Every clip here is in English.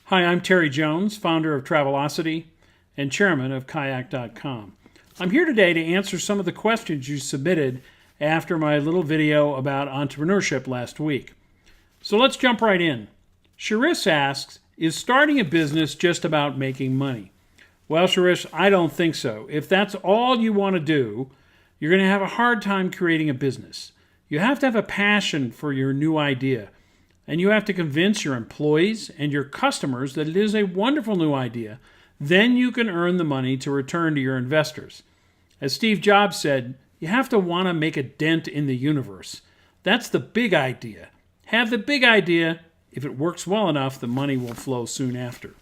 Hi, I'm Terry Jones, founder of Travelocity and chairman of Kayak.com. I'm here today to answer some of the questions you submitted after my little video about entrepreneurship last week. So let's jump right in. Sharice asks, is starting a business just about making money? Well, Sharice, I don't think so. If that's all you want to do, you're going to have a hard time creating a business. You have to have a passion for your new idea. And you have to convince your employees and your customers that it is a wonderful new idea. Then you can earn the money to return to your investors. As Steve Jobs said, you have to want to make a dent in the universe. That's the big idea. Have the big idea. If it works well enough, the money will flow soon after.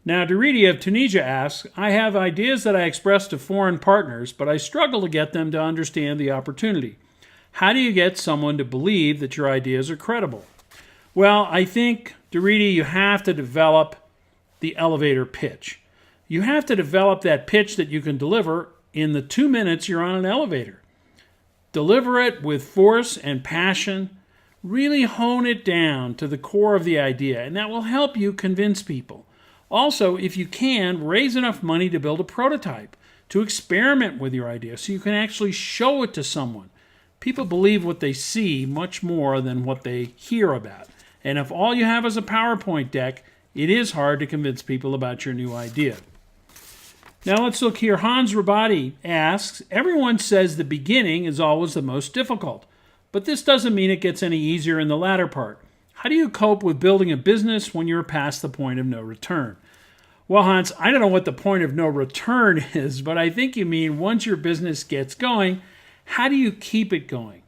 Now, Duridi of Tunisia asks, I have ideas that I express to foreign partners, but I struggle to get them to understand the opportunity. How do you get someone to believe that your ideas are credible? Well, I think, Duridi, you have to develop the elevator pitch. You have to develop that pitch that you can deliver in the 2 minutes you're on an elevator. Deliver it with force and passion. Really hone it down to the core of the idea, and that will help you convince people. Also, if you can, raise enough money to build a prototype, to experiment with your idea so you can actually show it to someone. People believe what they see much more than what they hear about. And if all you have is a PowerPoint deck, it is hard to convince people about your new idea. Now let's look here. Hans Rabati asks, everyone says the beginning is always the most difficult, but this doesn't mean it gets any easier in the latter part. How do you cope with building a business when you're past the point of no return? Well, Hans, I don't know what the point of no return is, but I think you mean once your business gets going, how do you keep it going?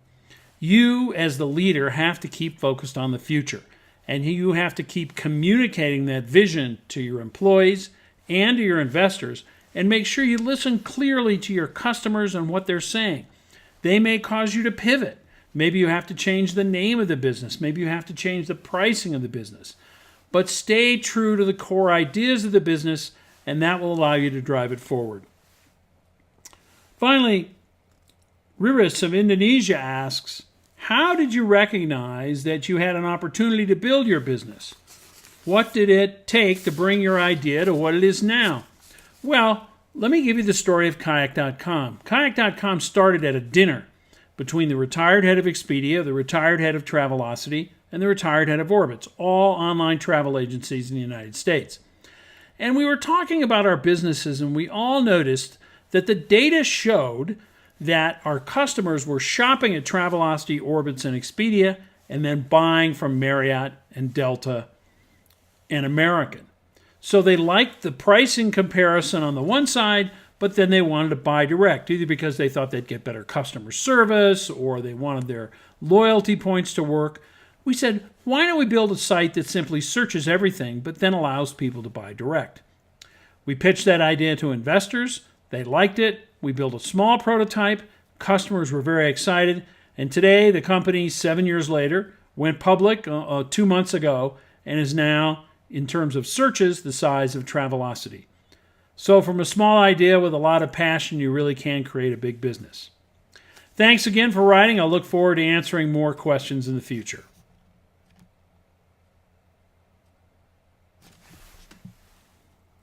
You, as the leader, have to keep focused on the future, and you have to keep communicating that vision to your employees and to your investors, and make sure you listen clearly to your customers and what they're saying. They may cause you to pivot. Maybe you have to change the name of the business. Maybe you have to change the pricing of the business. But stay true to the core ideas of the business, and that will allow you to drive it forward. Finally, Riris of Indonesia asks, how did you recognize that you had an opportunity to build your business? What did it take to bring your idea to what it is now? Well, let me give you the story of Kayak.com. Kayak.com started at a dinner between the retired head of Expedia, the retired head of Travelocity, and the retired head of Orbitz, all online travel agencies in the United States. And we were talking about our businesses, and we all noticed that the data showed that our customers were shopping at Travelocity, Orbitz, and Expedia, and then buying from Marriott and Delta and American. So they liked the pricing comparison on the one side, but then they wanted to buy direct, either because they thought they'd get better customer service or they wanted their loyalty points to work. We said, why don't we build a site that simply searches everything, but then allows people to buy direct? We pitched that idea to investors. They liked it. We built a small prototype. Customers were very excited. And today, the company, 7 years later, went public 2 months ago and is now, in terms of searches, the size of Travelocity. So from a small idea with a lot of passion, you really can create a big business. Thanks again for writing. I'll look forward to answering more questions in the future.